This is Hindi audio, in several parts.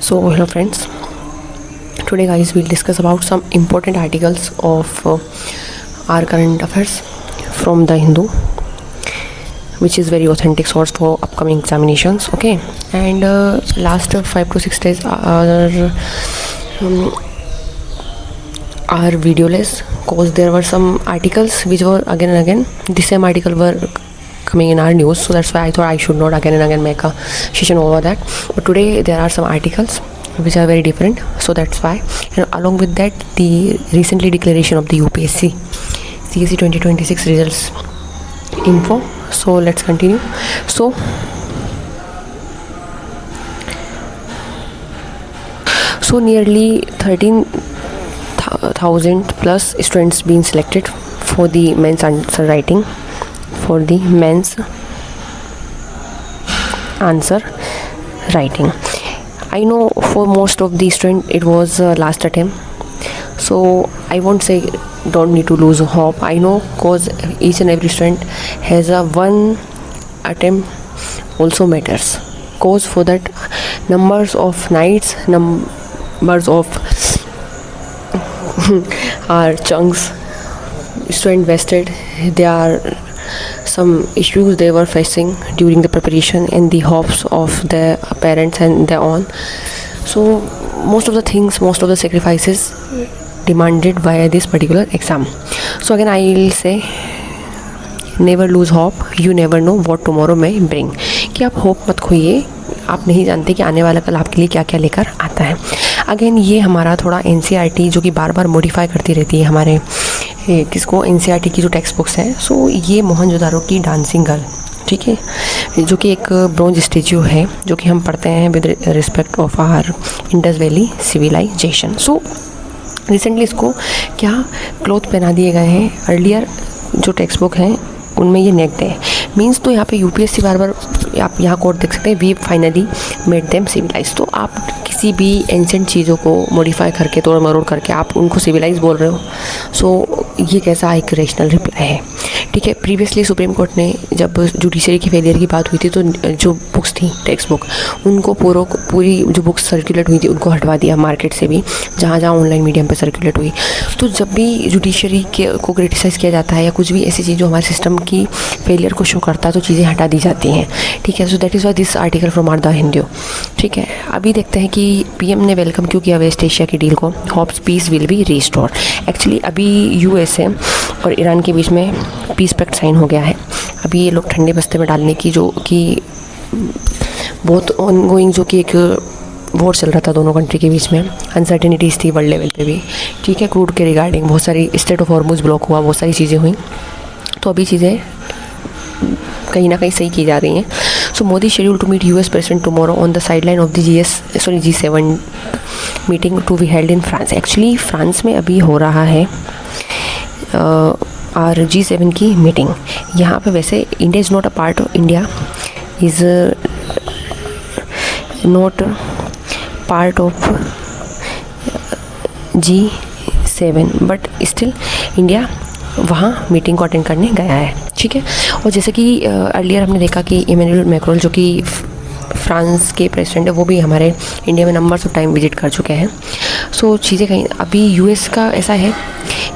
So hello friends, today guys we'll discuss about some important articles of our current affairs from the Hindu, which is very authentic source for upcoming examinations. Okay, and last 5 to 6 days are videoless cause there were some articles which were again and again the same article were coming in our news, so that's why I thought I should not again and again make a session over that. But today there are some articles which are very different, so that's why. And along with that, the recently declaration of the UPSC CSE 2026 results info. So let's continue. So nearly 13,000 plus students being selected for the men's answer writing, for the men's answer writing. I know for most of the students it was last attempt, so I won't say don't need to lose hope. I know cause each and every student has a one attempt also matters, cause for that numbers of nights, numbers of our chunks student vested, there are some issues they were facing during the preparation and the hopes of their parents and their own. So most of the things, most of the sacrifices demanded by this particular exam. So again I will say never lose hope, you never know what tomorrow may bring. कि आप होप मत खोइए, आप नहीं जानते कि आने वाला कल आपके लिए क्या क्या लेकर आता है. अगेन ये हमारा थोड़ा NCERT जो कि बार बार मॉडिफाई करती रहती है हमारे किसको NCERT की जो टेक्स्ट बुक्स हैं. सो ये मोहनजोदारो की डांसिंग गर्ल, ठीक है, जो कि एक ब्रोंज स्टेच्यू है जो कि हम पढ़ते हैं with respect of our Indus Valley civilization. So recently इसको क्या क्लॉथ पहना दिए गए हैं. अर्लियर जो टेक्स्ट बुक हैं उनमें ये नेक्ड है, मीन्स तो यहाँ पे UPSC बार बार आप यहाँ कोड देख सकते हैं, we finally made them civilize. तो आप किसी भी एंशेंट चीज़ों को मॉडिफाई करके तोड़ मरोड़ करके आप उनको सिविलाइज बोल रहे हो. सो ये कैसा एक रेशनल रिप्लाई है, ठीक है. प्रीवियसली सुप्रीम कोर्ट ने जब जुडिशरी की फेलियर की बात हुई थी तो जो बुक्स थी टेक्स्ट बुक उनको पूरी जो बुक्स सर्कुलेट हुई थी उनको हटवा दिया मार्केट से भी, जहाँ जहाँ ऑनलाइन मीडियम पे सर्कुलेट हुई. तो जब भी जुडिशरी को क्रिटिसाइज़ किया जाता है या कुछ भी ऐसी चीज़ जो हमारे सिस्टम की फेलियर को शो करता है तो चीज़ें हटा दी जाती हैं, ठीक है. So that is why this article from the Hindu, ठीक है. अभी देखते हैं कि PM ने वेलकम क्यों किया वेस्ट एशिया की डील को. Hopes peace will be restore. Actually अभी USA और ईरान के बीच में पीस पैक्ट साइन हो गया है. अभी ये लोग ठंडे बस्ते में डालने की जो कि बहुत ऑनगोइंग जो कि एक वॉर चल रहा था दोनों कंट्री के बीच में, अनसर्टेनिटीज़ थी वर्ल्ड लेवल पे भी, ठीक है. क्रूड के रिगार्डिंग बहुत सारी स्टेट ऑफ हॉर्मुज ब्लॉक हुआ, बहुत सारी चीज़ें हुई. तो अभी चीज़ें कहीं ना कहीं सही की जा रही हैं. So Modi schedule to meet US president tomorrow on the sideline of the G7 meeting to be held in France. Actually France में अभी हो रहा है और G7 की मीटिंग. यहाँ पे वैसे India is not a part of, India is not part of G7, but still India वहाँ मीटिंग को अटेंड करने गया है, ठीक है. और जैसे कि अर्लियर हमने देखा कि इमैनुअल मैक्रोन जो कि फ्रांस के प्रेसिडेंट है वो भी हमारे इंडिया में नंबर्स ऑफ टाइम विजिट कर चुके हैं. सो चीज़ें कहीं अभी US का ऐसा है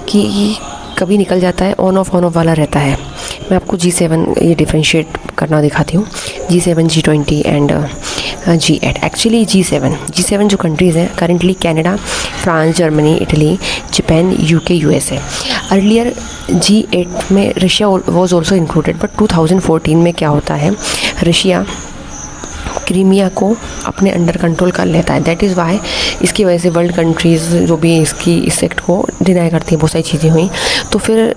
कि कभी निकल जाता है, ऑन ऑफ वाला रहता है. मैं आपको G7 ये डिफ्रेंशिएट करना दिखाती हूँ. G7, G20 and G8. Actually G7 जो कंट्रीज़ हैं currently Canada, France, Germany, Italy, Japan, UK, USA. Earlier G8 में Russia was also included, but 2014 में क्या होता है, रशिया क्रीमिया को अपने अंडर कंट्रोल कर लेता है. दैट इज़ वाई इसकी वजह से वर्ल्ड कंट्रीज़ जो भी इस एक्ट को डिनाई करती हैं, बहुत सारी चीज़ें हुई. तो फिर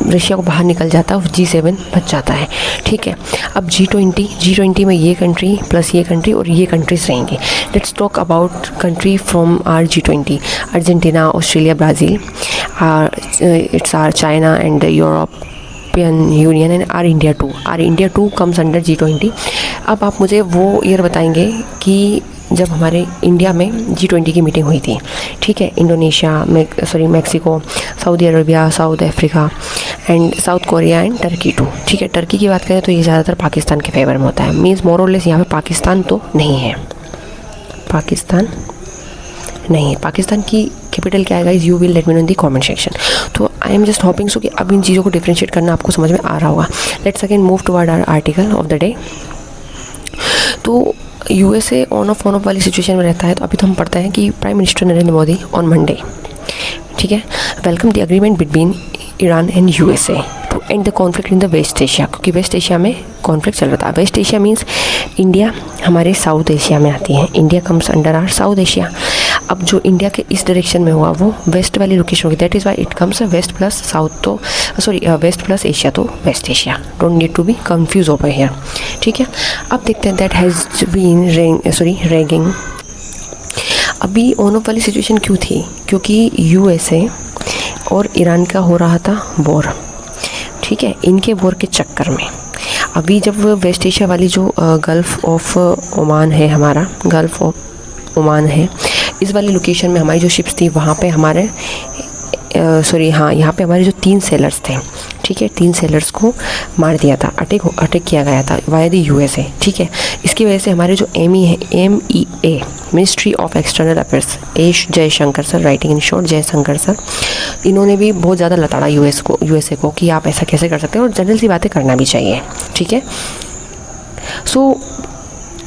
रशिया को बाहर निकल जाता है, G7 बच जाता है, ठीक है. अब G20 में ये कंट्री प्लस ये कंट्री और ये कंट्रीज रहेंगी. Let's talk about country from our G20. Argentina, Australia, Brazil, it's our China and European Union and our India too comes under G20. अब आप मुझे वो ईयर बताएंगे कि जब हमारे इंडिया में G20 की मीटिंग हुई थी, ठीक है. Indonesia, Mexico, Saudi Arabia, South Africa and South Korea and Turkey too, ठीक है. टर्की की बात करें तो ये ज़्यादातर पाकिस्तान के फेवर में होता है. मीन्स मोर और लेस यहाँ पे पाकिस्तान तो नहीं है, पाकिस्तान नहीं है। पाकिस्तान की कैपिटल क्या है guys, you will let me know in the comment section. तो I am just hoping so कि अब इन चीज़ों को डिफ्रेंशिएट करना आपको समझ में आ रहा होगा। Let's again move toward our article of the day. तो यूएसए ऑन ऑफ वाली सिचुएशन में रहता है। तो अभी तो हम पढ़ते हैं कि prime minister Narendra Modi on Monday, ठीक है, welcome the agreement between Iran and USA too and the conflict in the West Asia, क्योंकि वेस्ट एशिया में कॉन्फ्लिक्ट चल रहा था। वेस्ट एशिया मीन्स इंडिया हमारे साउथ एशिया में आती है, India comes under our South Asia. अब जो इंडिया के इस डायरेक्शन में हुआ वो वेस्ट वाली लोकेशन होगी, that is why it comes west plus south, तो सॉरी वेस्ट प्लस एशिया तो West Asia, don't need to be confuse over here, ठीक है। अब देखते हैं दैट हैज़ बीन रैगिंग। अभी ऑन ऑफ वाली सिचुएशन क्यों थी, क्योंकि यूएसए और ईरान का हो रहा था वॉर, ठीक है। इनके वॉर के चक्कर में अभी जब वेस्ट एशिया वाली जो गल्फ़ ऑफ ओमान है, हमारा गल्फ़ ऑफ ओमान है, इस वाली लोकेशन में हमारी जो शिप्स थी वहाँ पे हमारे यहाँ पे हमारे जो 3 सेलर्स थे, ठीक है, 3 सेलर्स को मार दिया था, अटैक किया गया था वाया द यूएसए, ठीक है। इसकी वजह से हमारे जो MEA ministry of external affairs S Jaishankar sir, writing in short Jaishankar sir, इन्होंने भी बहुत ज़्यादा लताड़ा यूएसए को कि आप ऐसा कैसे कर सकते हैं, और जनरल सी बातें करना भी चाहिए, ठीक है। So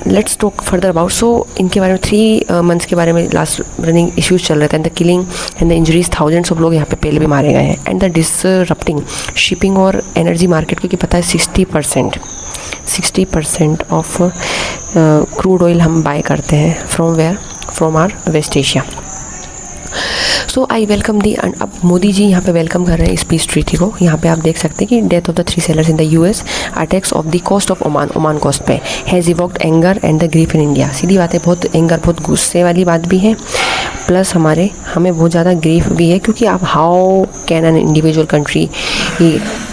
let's talk further about. So इनके बारे में 3 मंथ्स के बारे में लास्ट रनिंग इश्यूज चल रहे थे, and the killing and the injuries, thousands of लोग यहाँ पे पहले भी मारे गए हैं, एंड द डिसरप्टिंग शिपिंग और एनर्जी मार्केट, क्योंकि पता है 60% ऑफ क्रूड ऑयल हम बाय करते हैं from where, from our West Asia. So I welcome the, and अब मोदी जी यहाँ पे वेलकम कर रहे हैं इस पीस ट्रीटी को। यहाँ पे आप देख सकते हैं कि death of the 3 sailors in the US, attacks of the coast of Oman coast पे, has evoked anger and the grief in India. सीधी बात है, बहुत एंगर, बहुत गुस्से वाली बात भी है, प्लस हमें बहुत ज़्यादा ग्रीफ भी है, क्योंकि आप how can an individual country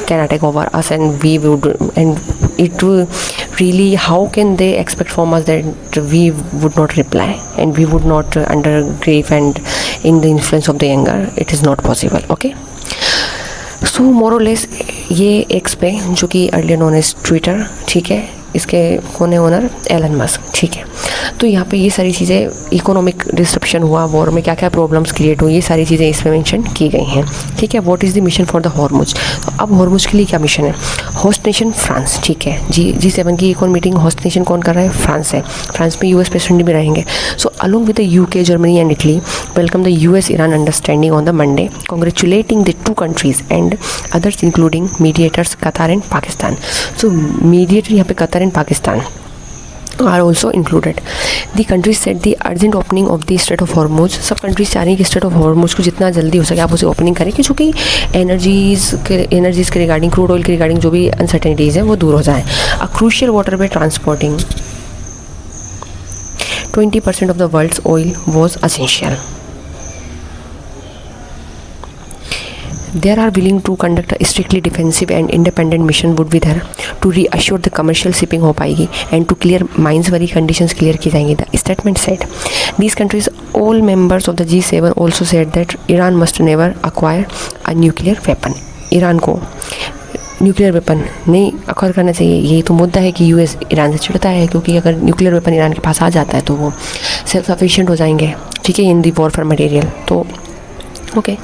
can attack over us, and it really, how can they expect from us that we would not reply and we would not under grief and in the influence of the anger? It is not possible, okay. So more or less ये X पे, जो कि अर्लियर नोन एज ट्विटर, ठीक है, इसके कौन है ओनर, एलन मस्क, ठीक है। तो यहाँ पे ये सारी चीज़ें, इकोनॉमिक डिस्ट्रप्शन हुआ, वॉर में क्या क्या प्रॉब्लम्स क्रिएट हुई, ये सारी चीज़ें इसमें मेंशन की गई हैं, ठीक है। What is the mission for the Hormuz. तो अब हॉर्मुज के लिए क्या मिशन है, होस्ट नेशन फ्रांस, ठीक है, G7 की कौन मीटिंग, होस्ट नेशन कौन कर रहा है, फ्रांस है। फ्रांस में US प्रेसिडेंट भी रहेंगे। So along with the UK, Germany and Italy welcome the US Iran understanding on the Monday, congratulating the 2 countries and others including mediators कतार एंड पाकिस्तान। सो मीडिएटर यहाँ पे कतार and Pakistan are also included. The countries said the urgent opening of the Strait of Hormuz, सब कंट्रीज चाह रही हैं कि स्ट्रेट ऑफ हॉर्मुज को जितना जल्दी हो सके आप उसे ओपनिंग करें, कि चूँकि एनर्जीज़ के रिगार्डिंग, क्रूड ऑयल के रिगार्डिंग जो भी अनसर्टेनिटीज़ हैं वो दूर हो जाए। A crucial water way transporting 20% of the world's oil was essential. They are willing to conduct a strictly defensive and independent mission would be there to reassure the commercial shipping हो पाएगी and to clear mines वाली conditions clear की जाएंगी। The statement said these countries, all members of the G7, also said that Iran must never acquire a nuclear weapon. Iran को न्यूक्लियर वेपन नहीं अक्वायर करना चाहिए। यही तो मुद्दा है कि US ईरान से चिढ़ता है, क्योंकि अगर न्यूक्लियर वेपन ईरान के पास आ जाता है तो वो सेल्फ सफिशिएंट हो जाएंगे, ठीक है, इन दी वॉर फॉर मटेरियल। तो okay,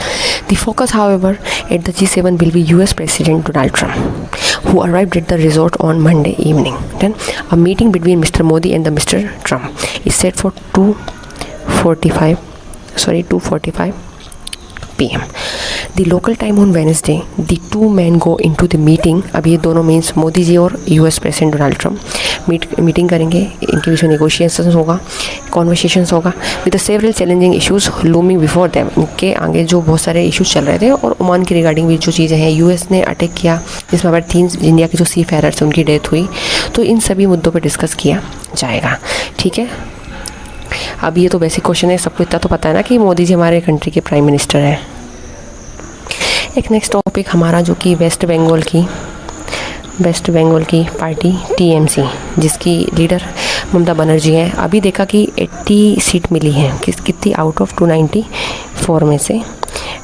the focus however at the G7 will be US President Donald Trump, who arrived at the resort on Monday evening. Then a meeting between Mr. Modi and the Mr. Trump is set for 2:45 PM the local time on Wednesday. The 2 men go into the meeting. अब ये दोनों मीन्स मोदी जी और US president Donald Trump meeting करेंगे, इनके बीच में नेगोशिएशंस होगा, कॉन्वर्सेशंस होगा with several challenging issues looming before them. इनके आगे जो बहुत सारे इश्यूज चल रहे थे, और ओमान के रिगार्डिंग भी जो चीज़ें हैं, US ने अटैक किया जिसमें हमारे 3 इंडिया के जो सी फेरर्स उनकी डेथ हुई, तो इन सभी मुद्दों पर डिस्कस किया जाएगा, ठीक है। अब ये तो बेसिक क्वेश्चन है, सबको इतना तो पता है ना कि मोदी जी हमारे कंट्री के प्राइम मिनिस्टर हैं। एक नेक्स्ट टॉपिक हमारा, जो कि वेस्ट बंगाल की पार्टी TMC, जिसकी लीडर ममता बनर्जी हैं। अभी देखा कि 80 सीट मिली हैं, कितनी आउट ऑफ 294 में से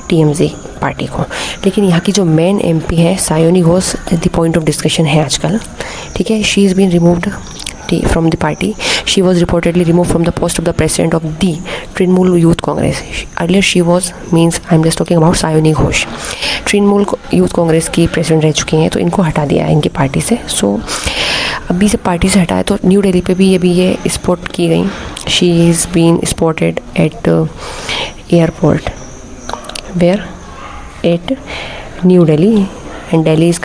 TMC पार्टी को। लेकिन यहाँ की जो मेन MP है Sayani Ghosh the point of discussion है आजकल, ठीक है। She is been removed from the party. She was reportedly removed from the post of the president of the Trinamool Youth Congress. Earlier she was, means I'm just talking about Sayoni Ghosh, Trinamool Youth Congress की प्रेसिडेंट रह चुकी हैं, तो इनको हटा दिया है इनकी पार्टी से. सो अभी से पार्टी से हटाया तो न्यू दिल्ली पे भी अभी ये स्पॉट की गई. She is been spotted at airport where at New Delhi and Delhi is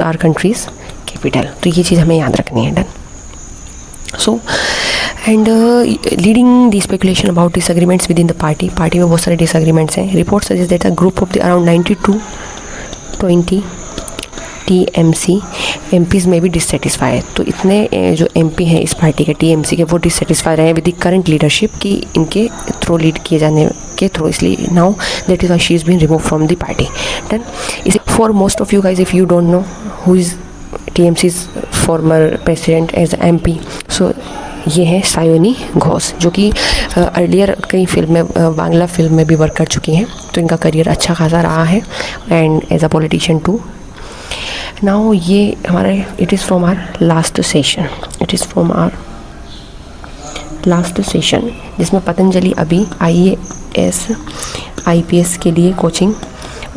our country's capital. तो ये चीज़ हमें याद रखनी है. Done. So and leading the speculation about disagreements within the party में बहुत सारे डिसएग्रीमेंट्स हैं. Report suggest that a group of the around 90 TMC MPs में भी डिससेटिस्फाई. तो इतने जो MP हैं इस पार्टी के TMC के, वो डिससेटिस्फाई रहे विद द करंट लीडरशिप कि इनके थ्रू लीड किए जाने के थ्रू. इसलिए now that is why she is been remove from the party. Done. इस for most of you guys, if you don't know who is TMC's former president as MP, so ये है सायोनी घोष, जो कि अर्लियर कई फिल्म में, बांग्ला फिल्म में भी वर्क कर चुकी हैं. तो इनका करियर अच्छा खासा रहा है and as a politician too. Now ये हमारे it is from our last session जिसमें पतंजलि अभी IAS IPS के लिए कोचिंग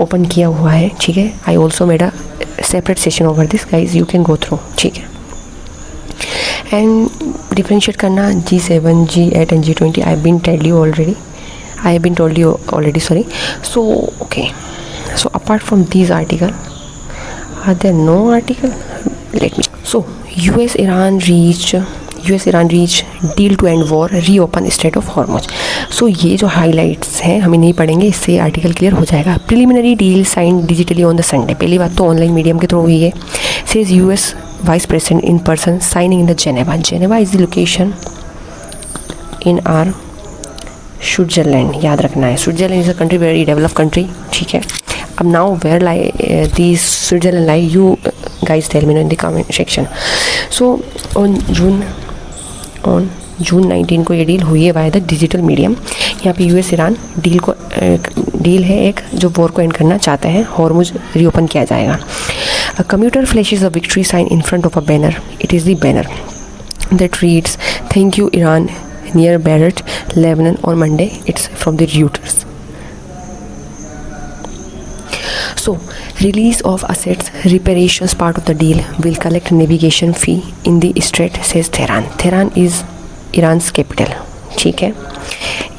ओपन किया हुआ है. ठीक है. I also made a separate session over this guys, you can go through. ठीक है. एंड डिफ्रेंशिएट करना G7, G8 and G20 I have been told you already. Sorry. So okay. So apart from these article, are there no article? Let me. So US-Iran reach deal to end war, reopen Strait of Hormuz. So ये जो हाईलाइट्स हैं हमें नहीं पढ़ेंगे, इससे आर्टिकल क्लियर हो जाएगा. Preliminary deal sign digitally on the Sunday. पहली बात तो ऑनलाइन मीडियम के थ्रू हुई है. Says US vice president in person signing in the Geneva is the location in our Switzerland. याद रखना है, Switzerland is a country, very developed country. ठीक है. अब now where lie this Switzerland lie, you guys tell me in the comment section. So on June 19 को ये डील हुई है वाया द डिजिटल मीडियम. यहाँ पे US-Iran डील है एक, जो वॉर को एंड करना चाहते हैं. हॉर्मुज रीओपन किया जाएगा. A commuter flashes a victory sign in front of a banner. It is the banner that reads, "Thank you, Iran," near Beirut, Lebanon on Monday. It's from the Reuters. So, release of assets, reparations part of the deal will collect navigation fee in the strait, says Tehran. Tehran is Iran's capital. ठीक है.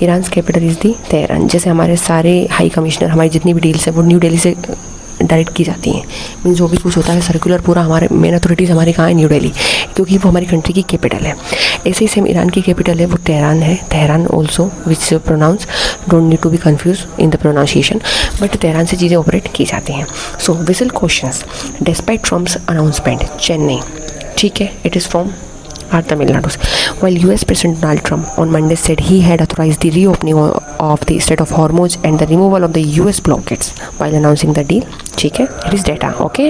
Iran capital is the Tehran. जैसे हमारे सारे हाई कमिश्नर, हमारी जितनी भी डील्स हैं वो न्यू दिल्ली से डायरेक्ट की जाती हैं. मीन जो भी कुछ होता है सर्कुलर पूरा, हमारे मेन अथॉरिटीज़ हमारे कहाँ है, न्यू दिल्ली, क्योंकि वो हमारी कंट्री की कैपिटल है. ऐसे ही सेम ईरान की कैपिटल है, वो तेहरान है. Tehran also which pronounce, don't need to be confuse in the pronunciation, but Tehran से चीज़ें ऑपरेट की जाती हैं. So whistle questions despite Trump's announcement, Chennai. ठीक है. It is from are Tamil Nadu. While US President Donald Trump on Monday said he had authorized the reopening of the Strait of Hormuz and the removal of the US blockades while announcing the deal. ठीक है. It is data. Okay.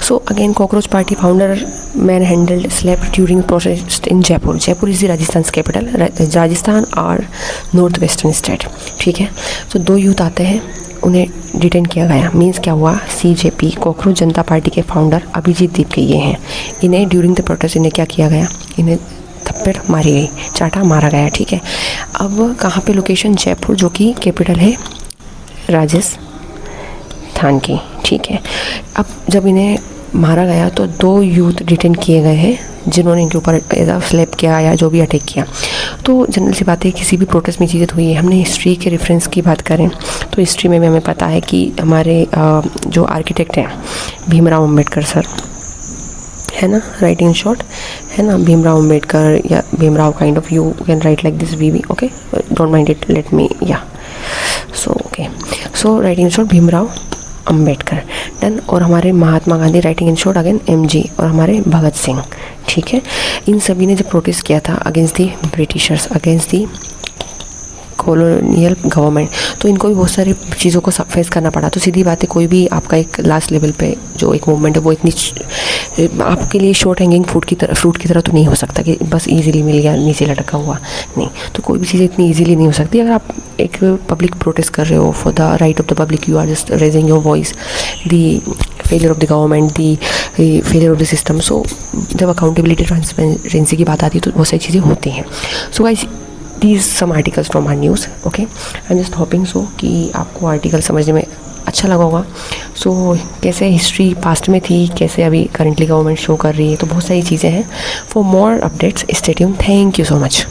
So again, Cockroach Party founder manhandled, slept during protest in Jaipur. Jaipur is the Rajasthan's capital. Rajasthan और नॉर्थ-वेस्टर्न स्टेट. ठीक है. तो दो यूथ आते हैं, उन्हें डिटेन किया गया. मीन्स क्या हुआ, CJP कॉकरोच जनता पार्टी के फाउंडर अभिजीत दीप के ये हैं. इन्हें ड्यूरिंग द प्रोटेस्ट इन्हें क्या किया गया, इन्हें थप्पड़ मारी गई, चाटा मारा गया. ठीक है. अब कहाँ पे लोकेशन, जयपुर, जो कि कैपिटल है राजस्थान की. ठीक है. अब जब इन्हें मारा गया तो दो यूथ डिटेन किए गए हैं जिन्होंने इनके ऊपर स्लैप किया या जो भी अटैक किया. तो जनरल सी बात है, किसी भी प्रोटेस्ट में चीज़ें तो हुई है. हमने हिस्ट्री के रेफरेंस की बात करें तो हिस्ट्री में भी हमें पता है कि हमारे जो आर्किटेक्ट हैं भीमराव अम्बेडकर सर, है ना, राइटिंग शॉर्ट है ना, भीमराव अम्बेडकर या Bhimrao, kind of you can write like this VB. Okay, don't mind it, let me yeah. So okay, so writing short Bhimrao Ambedkar. Done. और हमारे Mahatma Gandhi, writing in short again MG. और हमारे भगत सिंह. ठीक है. इन सभी ने जब प्रोटेस्ट किया था against the Britishers, against the colonial government, तो इनको भी बहुत सारी चीज़ों को फेस करना पड़ा. तो सीधी बात है, कोई भी आपका एक लास्ट लेवल पे जो एक मूवमेंट है वो इतनी आपके लिए शॉर्ट हैंगिंग फ्रूट की तरह तो नहीं हो सकता कि बस इजीली मिल गया, नीचे लटका हुआ नहीं. तो कोई भी चीज़ इतनी इजीली नहीं हो सकती. अगर आप एक पब्लिक प्रोटेस्ट कर रहे हो for the right of the public, you are just raising your voice, the failure of the government, the failure of the system. So जब अकाउंटेबिलिटी ट्रांसपेरेंसी की बात आती है तो बहुत सारी चीज़ें होती हैं. So guys, these some articles from our news. Okay, I'm just hoping so कि आपको आर्टिकल समझने में अच्छा लगा होगा. सो कैसे हिस्ट्री पास्ट में थी, कैसे अभी करेंटली गवर्नमेंट शो कर रही है, तो बहुत सारी चीज़ें हैं. For more updates stay tuned. Thank you so much.